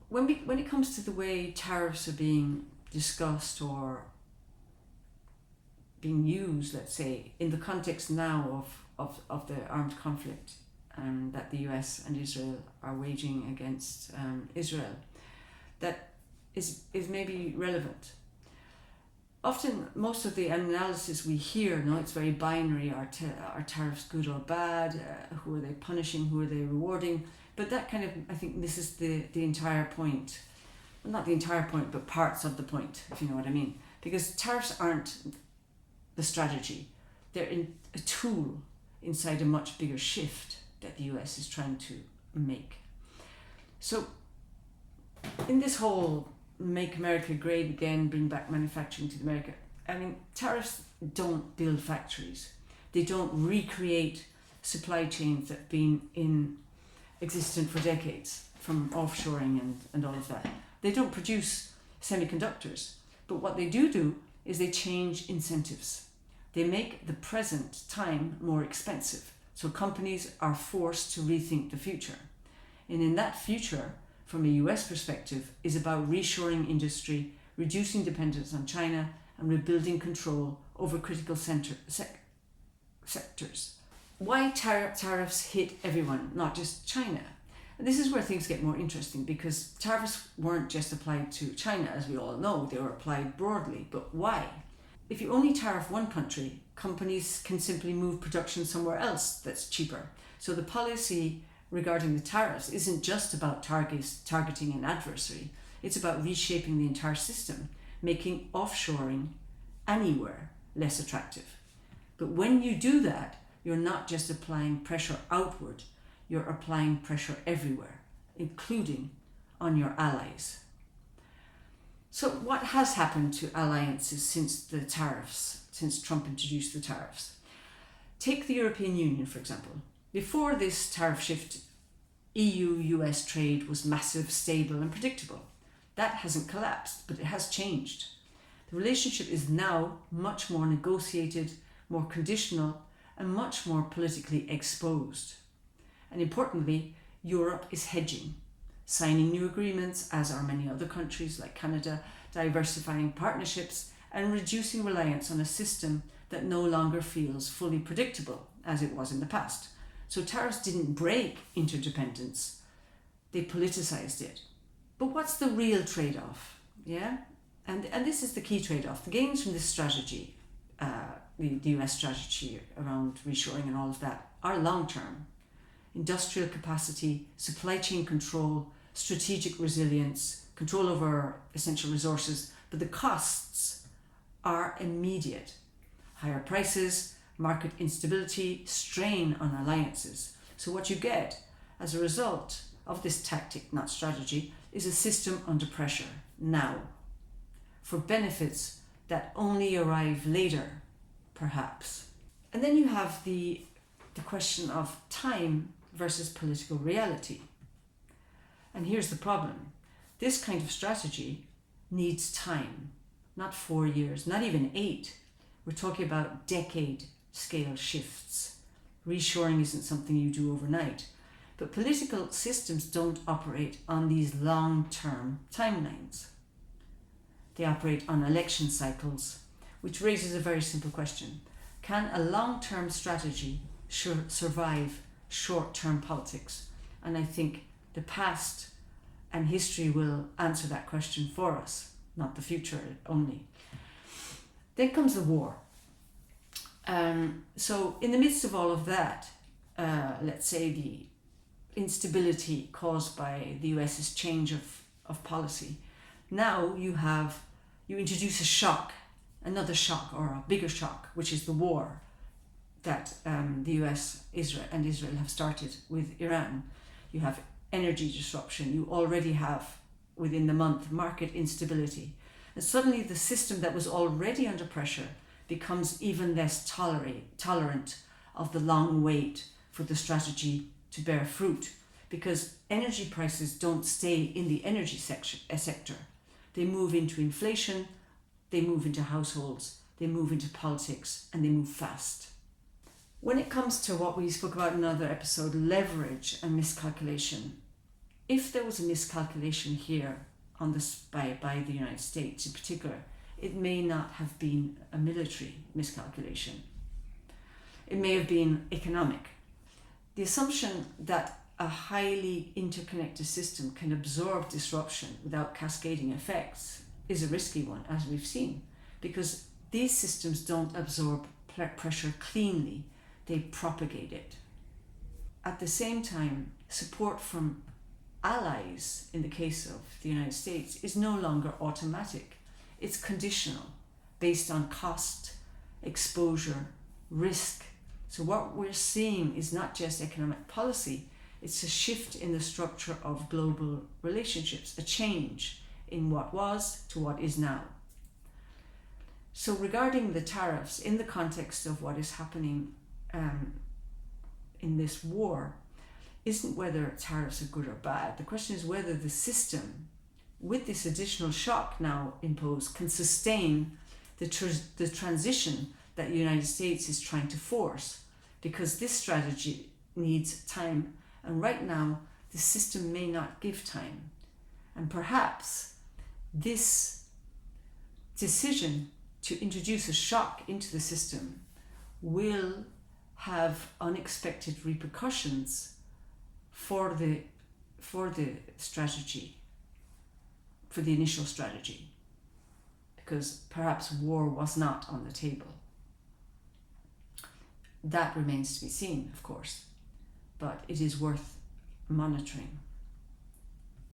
when it comes to the way tariffs are being discussed or being used, let's say, in the context now of the armed conflict that the US and Israel are waging against Israel, that is maybe relevant. Often, most of the analysis we hear, it's very binary. Are tariffs good or bad? Who are they punishing? Who are they rewarding? But that kind of, I think, misses the entire point. Well, not the entire point, but parts of the point, if you know what I mean. Because tariffs aren't the strategy. They're a tool inside a much bigger shift that the US is trying to make. So, in this whole make America great again, bring back manufacturing to America, I mean, tariffs don't build factories. They don't recreate supply chains that have been in existence for decades, from offshoring and all of that. They don't produce semiconductors. But what they do is they change incentives. They make the present time more expensive. So companies are forced to rethink the future. And in that future, from a US perspective, is about reshoring industry, reducing dependence on China, and rebuilding control over critical sectors. Why tariffs hit everyone, not just China? And this is where things get more interesting, because tariffs weren't just applied to China, as we all know, they were applied broadly. But why? If you only tariff one country, companies can simply move production somewhere else that's cheaper. So the policy regarding the tariffs isn't just about targeting an adversary, it's about reshaping the entire system, making offshoring anywhere less attractive. But when you do that, you're not just applying pressure outward, you're applying pressure everywhere, including on your allies. So what has happened to alliances since the tariffs, since Trump introduced the tariffs? Take the European Union, for example. Before this tariff shift, EU-US trade was massive, stable and predictable. That hasn't collapsed, but it has changed. The relationship is now much more negotiated, more conditional, and much more politically exposed. And importantly, Europe is hedging, signing new agreements, as are many other countries like Canada, diversifying partnerships and reducing reliance on a system that no longer feels fully predictable as it was in the past. So tariffs didn't break interdependence, they politicized it. But what's the real trade-off? Yeah? And this is the key trade-off. The gains from this strategy, the US strategy around reshoring and all of that, are long-term. Industrial capacity, supply chain control, strategic resilience, control over essential resources, but the costs are immediate. Higher prices, market instability, strain on alliances. So what you get as a result of this tactic, not strategy, is a system under pressure now for benefits that only arrive later, perhaps. And then you have the question of time versus political reality. And here's the problem. This kind of strategy needs time, not 4 years, not even 8. We're talking about decade scale shifts. Reshoring isn't something you do overnight. But political systems don't operate on these long-term timelines. They operate on election cycles, which raises a very simple question. Can a long-term strategy survive short-term politics? And I think the past and history will answer that question for us, not the future only. Then comes the war. So in the midst of all of that, let's say the instability caused by the US's change of policy, now you introduce a shock, another shock or a bigger shock, which is the war that the US and Israel have started with Iran. You have energy disruption. You already have, within the month, market instability. And suddenly the system that was already under pressure becomes even less tolerant of the long wait for the strategy to bear fruit, because energy prices don't stay in the energy sector. They move into inflation, they move into households, they move into politics, and they move fast. When it comes to what we spoke about in another episode, leverage and miscalculation, if there was a miscalculation here on this by the United States in particular, it may not have been a military miscalculation. It may have been economic. The assumption that a highly interconnected system can absorb disruption without cascading effects is a risky one, as we've seen, because these systems don't absorb pressure cleanly, they propagate it. At the same time, support from allies, in the case of the United States, is no longer automatic. It's conditional, based on cost, exposure, risk. So what we're seeing is not just economic policy, it's a shift in the structure of global relationships, a change in what was to what is now. So regarding the tariffs, in the context of what is happening in this war, isn't whether tariffs are good or bad. The question is whether the system, with this additional shock now imposed, can sustain the transition that the United States is trying to force, because this strategy needs time, and right now the system may not give time. And perhaps this decision to introduce a shock into the system will have unexpected repercussions for the strategy, for the initial strategy, because perhaps war was not on the table. That remains to be seen, of course, but it is worth monitoring.